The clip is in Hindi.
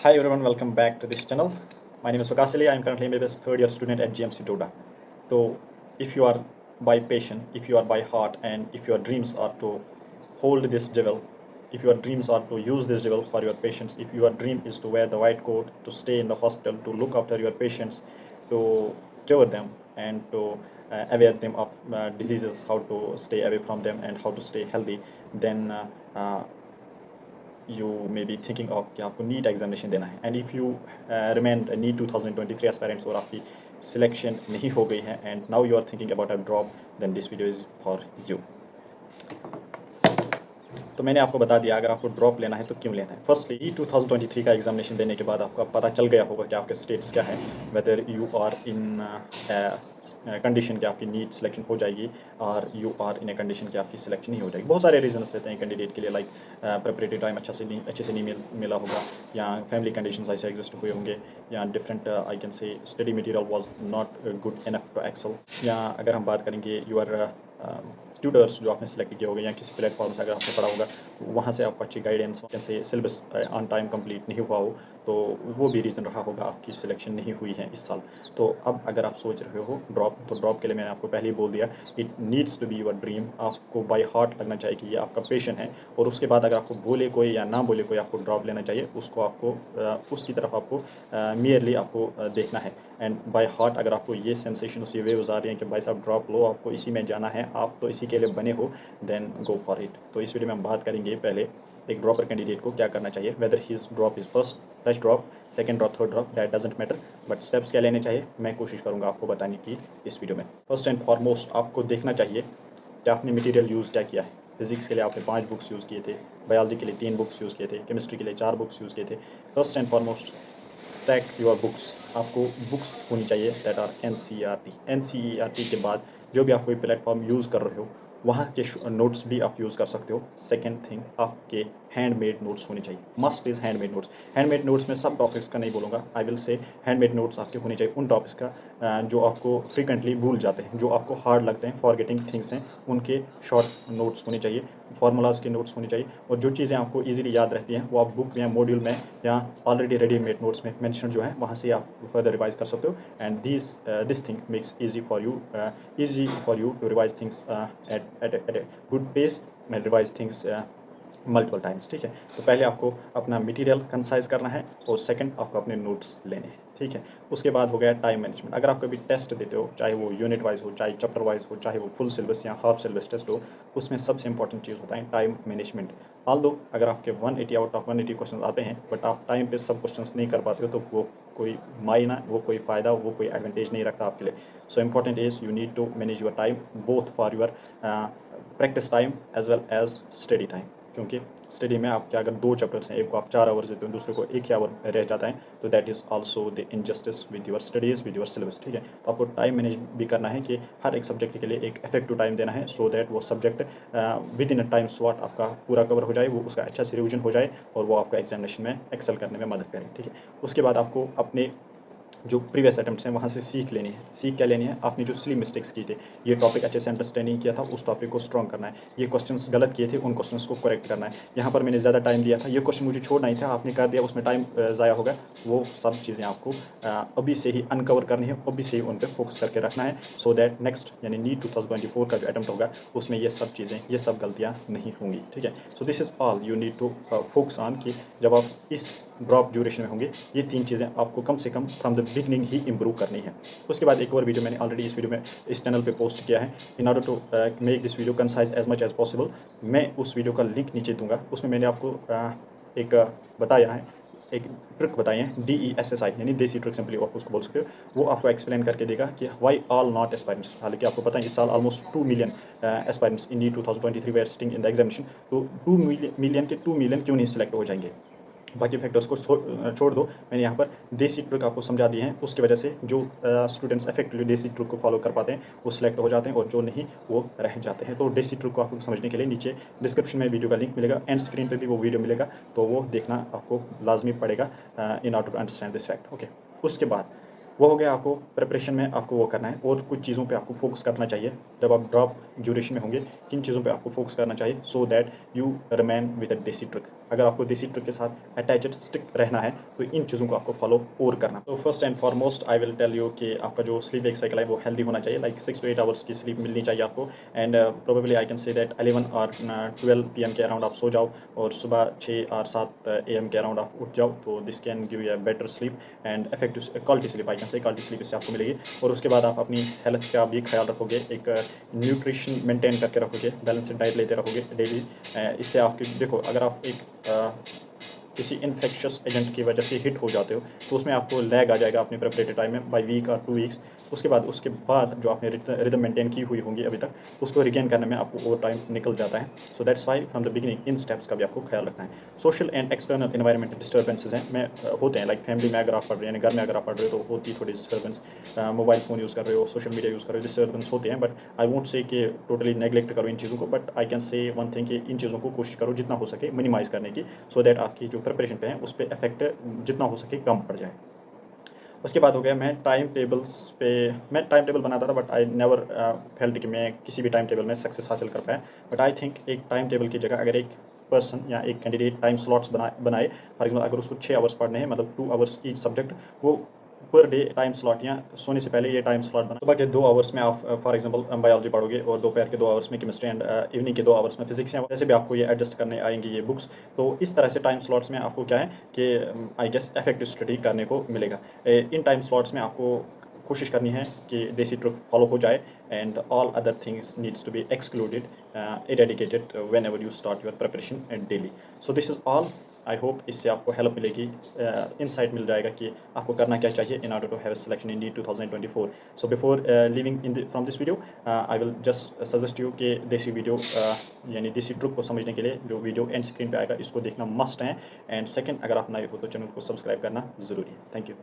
Hi everyone, welcome back to this channel. My name is Waqas Ali. I am currently a third year student at GMC Doda. So, if you are by passion, if you are by heart, and if your dreams are to hold this devil, if your dreams are to use this devil for your patients, if your dream is to wear the white coat, to stay in the hospital, to look after your patients, to cure them, and to aware them of diseases, how to stay away from them, and how to stay healthy, then you may be thinking of कि आपको नीट एग्जामिनेशन देना है and if you remain NEET 2023 aspirants और आपकी सिलेक्शन नहीं हो गई है and now you are thinking about a drop then this video is for you. तो मैंने आपको बता दिया अगर आपको ड्रॉप लेना है तो क्यों लेना है। फर्स्टली 2023 का एग्जामिनेशन देने के बाद आपको पता चल गया होगा कि आपके स्टेट्स क्या है, whether you are in condition कि आपकी नीट सिलेक्शन हो जाएगी और you are in a condition कि आपकी सिलेक्शन नहीं हो जाएगी। बहुत सारे रीजंस रहते हैं कैंडिडेट के लिए, लाइक प्रिपरेटरी टाइम अच्छे से नहीं मिला होगा, या फैमिली कंडीशंस ऐसे एग्जिस्ट हुए होंगे, या different I can say study material was not good enough to excel, या अगर हम बात करेंगे यूर ट्यूटर्स जो आपने सेलेक्ट किए होंगे या किसी प्लेटफॉर्म से अगर आपने पढ़ा होगा वहाँ से आपको अच्छी गाइडेंस, जैसे सिलेबस ऑन टाइम कंप्लीट नहीं हुआ हो, तो वो भी रीज़न रहा होगा आपकी सिलेक्शन नहीं हुई है इस साल। तो अब अगर आप सोच रहे हो ड्रॉप, तो ड्रॉप के लिए मैंने आपको पहले ही बोल दिया, it needs to be your dream. आपको बाय हार्ट लगना चाहिए कि ये आपका पैशन है, और उसके बाद अगर आपको बोले कोई या ना बोले कोई आपको ड्रॉप लेना चाहिए, उसको आपको उसकी तरफ आपको मियरली आपको देखना है। एंड बाय हार्ट अगर आपको ये सेंसेशन ये वेव्स आ रही हैं कि भाई साहब ड्रॉप लो, आपको इसी में जाना है, आप तो इसी के लिए बने हो, देन गो फॉर इट। तो इस वीडियो में हम बात करेंगे पहले एक ड्रॉपर कैंडिडेट को क्या करना चाहिए, weather his drop is first drop, second drop, third drop, that doesn't matter, but steps क्या लेने चाहिए मैं कोशिश करूंगा आपको बताने की इस वीडियो में। फर्स्ट एंड फॉरमोस्ट आपको देखना चाहिए कि आपने मटेरियल यूज़ क्या किया है। फिजिक्स के लिए आपने 5 बुक्स यूज़ किए थे, बायोलॉजी के लिए 3 बुक्स यूज़ किए थे, केमिस्ट्री के लिए 4 बुक्स यूज़ किए थे। First and foremost stack your books. आपको बुक्स होनी चाहिए दैट आर एनसीईआरटी के बाद जो भी आप कोई प्लेटफॉर्म यूज़ कर रहे हो वहाँ के नोट्स भी आप यूज़ कर सकते हो। सेकेंड थिंग, आपके हैंडमेड नोट्स होने चाहिए, must is handmade notes. Handmade notes में सब टॉपिक्स का नहीं बोलूँगा, I will say handmade notes आपके होने चाहिए उन टॉपिक्स का जो आपको फ्रीक्वेंटली भूल जाते हैं, जो आपको हार्ड लगते हैं, फॉरगेटिंग थिंग्स हैं, उनके शॉर्ट नोट्स होने चाहिए, फार्मूलाज के नोट्स होने चाहिए, और जो चीज़ें आपको ईजिली याद रहती हैं वो आप बुक या मॉड्यूल में या ऑलरेडी रेडीमेड नोट्स में मेंशन जो है वहाँ से आप फर्दर रिवाइज कर सकते हो। And this thing makes easy for you to revise things at a good pace and revise things multiple times. ठीक है, तो पहले आपको अपना मटेरियल कंसाइज करना है, और सेकंड आपको अपने नोट्स लेने हैं। ठीक है, उसके बाद हो गया टाइम मैनेजमेंट। अगर आप कभी टेस्ट देते हो, चाहे वो यूनिट वाइज हो, चाहे चैप्टर वाइज हो, चाहे वो फुल सिलेबस या हाफ सिलेबस टेस्ट हो, उसमें सबसे इंपॉर्टेंट चीज़ होता है टाइम मैनेजमेंट। ऑल्दो अगर आपके 180 आउट ऑफ 180 क्वेश्चन आते हैं, बट आप टाइम पे सब क्वेश्चन नहीं कर पाते हो, तो वो कोई मायना, वो कोई फ़ायदा, वो कोई एडवांटेज नहीं रखता आपके लिए। So important is you need to manage your time both for your practice time as well as study time. क्योंकि स्टडी में आपके अगर 2 चैप्टर्स हैं, एक को आप 4 आवर्स देते हो, दूसरे को 1 ही आवर रह जाता है, तो that is also the injustice with your studies, with your syllabus. ठीक है, तो आपको टाइम मैनेज भी करना है कि हर एक सब्जेक्ट के लिए एक इफेक्टिव टाइम देना है, सो दैट वो subject with in a time slot आपका पूरा कवर हो जाए, वो उसका अच्छा से रिविजन हो जाए, और वो आपको एग्जामिनेशन में एक्सेल करने में मदद करे। ठीक है, उसके बाद आपको अपने जो प्रीवियस अटेम्प्ट्स हैं वहाँ से सीख लेनी है। सीख क्या लेनी है, आपने जो सिली मिस्टेक्स की थे, ये टॉपिक अच्छे से अंडरस्टैंड नहीं किया था, उस टॉपिक को स्ट्रॉन्ग करना है। ये क्वेश्चंस गलत किए थे, उन क्वेश्चंस को करेक्ट करना है। यहाँ पर मैंने ज़्यादा टाइम दिया था, ये क्वेश्चन मुझे छोड़ना ही था, आपने कर दिया, उसमें टाइम ज़ाया होगा। वो सब चीज़ें आपको अभी से ही अनकवर करनी है, अभी से ही उन पर फोकस करके रखना है, सो दैट नेक्स्ट यानी नीट 2024 का जो अटेम्प्ट होगा उसमें ये सब चीज़ें, ये सब गलतियाँ नहीं होंगी। ठीक है, so this is all you need to focus on कि जब आप इस ड्रॉप ड्यूरेशन में होंगे, ये 3 चीज़ें आपको कम से come from the beginning he improve करनी है। उसके बाद एक और वीडियो मैंने ऑलरेडी इस वीडियो में इस चैनल पे पोस्ट किया है, in order to make this video concise as much as possible. मैं उस वीडियो का लिंक नीचे दूंगा, उसमें मैंने आपको एक बताया है, एक ट्रिक बताई है, DESSI यानी देसी ट्रिक सिंपली आप उसको बोल सकते हो। वो आपको एक्सप्लेन करके देगा कि वाई ऑल नॉट एस्पायरेंट्स। हालांकि आपको पता है इस साल almost 2 million aspirants in NEET 2023 were sitting in the examination, तो 2 मिलियन के 2 मिलियन क्यों नहीं सिलेक्ट हो जाएंगे। बाकी फैक्टर्स को छोड़ दो, मैंने यहाँ पर देसी ट्रिक आपको समझा दिए हैं, उसकी वजह से जो स्टूडेंट्स इफेक्टिवली देसी ट्रिक को फॉलो कर पाते हैं वो सिलेक्ट हो जाते हैं, और जो नहीं वो रह जाते हैं। तो देसी ट्रिक को आपको समझने के लिए नीचे डिस्क्रिप्शन में वीडियो का लिंक मिलेगा, एंड स्क्रीन पर भी वो वीडियो मिलेगा, तो वो देखना आपको लाजमी पड़ेगा in order to understand this fact. Okay, उसके बाद वो हो गया आपको प्रिपरेशन में आपको वो करना है, और कुछ चीज़ों पे आपको फोकस करना चाहिए जब आप ड्रॉप ड्यूरेशन में होंगे। किन चीज़ों पे आपको फोकस करना चाहिए so that you remain with a देसी ट्रिक। अगर आपको देसी ट्रिक के साथ अटैच्ड स्टिक रहना है तो इन चीज़ों को आपको फॉलो और करना। तो first and foremost I will tell you कि आपका जो स्लीप एक साइकिल है वो हेल्दी होना चाहिए, लाइक 6 to 8 आवर्स की स्लीप मिलनी चाहिए आपको। And probably I can say that 11 और 12 PM के अराउंड आप सो जाओ, और सुबह 6 और 7 AM के अराउंड आप उठ जाओ, तो this can give you a better sleep and effective quality sleep. I can से क्वालिटी स्लीप इससे आपको मिलेगी। और उसके बाद आप अपनी हेल्थ का भी ख्याल रखोगे, एक न्यूट्रिशन मेंटेन करके रखोगे, बैलेंस्ड डाइट लेते रहोगे डेली। इससे आपकी देखो, अगर आप एक किसी इन्फेक्शियस एजेंट की वजह से हिट हो जाते हो तो उसमें आपको लैग आ जाएगा अपने प्रिपरेटरी टाइम में बाय वीक और 2 वीक्स। उसके बाद जो आपने रिदम मेंटेन की हुई होंगी अभी तक, उसको रिगेन करने में आपको ओवर टाइम निकल जाता है। So that's why from the beginning in steps का भी आपको ख्याल रखना है। Social and external environmental disturbances हैं मैं होते हैं, लाइक फैमिली में अगर आप पढ़ रहे हैं, यानी घर में अगर आप पढ़ रहे हो तो होती थोड़ी डिस्टर्बेंस। मोबाइल फ़ोन यूज़ कर रहे हो, सोशल मीडिया यूज़ कर रहे हो, डिस्टर्बेंस होते हैं। बट आई वोंट से कि टोटली नेग्लेक्ट करो इन चीज़ों को, बट आई कैन से वन थिंग कि इन चीज़ों को कोशिश करो जितना हो सके मिनिमाइज़ करने की, सो दैट आपकी जो प्रिपरेशन पे है उस पे इफेक्ट जितना हो सके कम पड़ जाए। उसके बाद हो गया, मैं टाइम टेबल बनाता था, बट आई नेवर फेल्ट कि मैं किसी भी टाइम टेबल में सक्सेस हासिल कर पाया। बट आई थिंक एक टाइम टेबल की जगह अगर एक पर्सन या एक कैंडिडेट टाइम स्लॉट्स बनाए, फॉर एग्जाम्पल अगर उसको 6 आवर्स पढ़ने हैं, मतलब 2 आवर्स ईच सब्जेक्ट, वो पर डे टाइम स्लॉट या सोने से पहले ये टाइम स्लॉट बना। सुबह के 2 आवर्स में आप फॉर एग्जांपल बायोलॉजी पढ़ोगे, और दोपहर के 2 आवर्स में केमिस्ट्री, एंड इवनिंग के 2 आवर्स में फिजिक्स, या जैसे भी आपको ये एडजस्ट करने आएंगी ये बुक्स। तो इस तरह से टाइम स्लॉट्स में आपको क्या है कि आई गेस इफेक्टिव स्टडी करने को मिलेगा। इन टाइम स्लॉट्स में आपको कोशिश करनी है कि देसी ट्रिक फॉलो हो जाए, and all other things needs to be excluded, eradicated whenever you start your preparation daily. So this is all. I hope इससे आपको हेल्प मिलेगी, इंसाइट मिल जाएगा कि आपको करना क्या चाहिए in order to have selection in NEET 2024। So before leaving from this video, I will just suggest you कि देसी वीडियो यानी देसी ट्रिक को समझने के लिए जो वीडियो एंड स्क्रीन पे आएगा इसको देखना मस्ट है। एंड सेकंड, अगर आप नए हो तो चैनल को सब्सक्राइब करना ज़रूरी है। Thank you.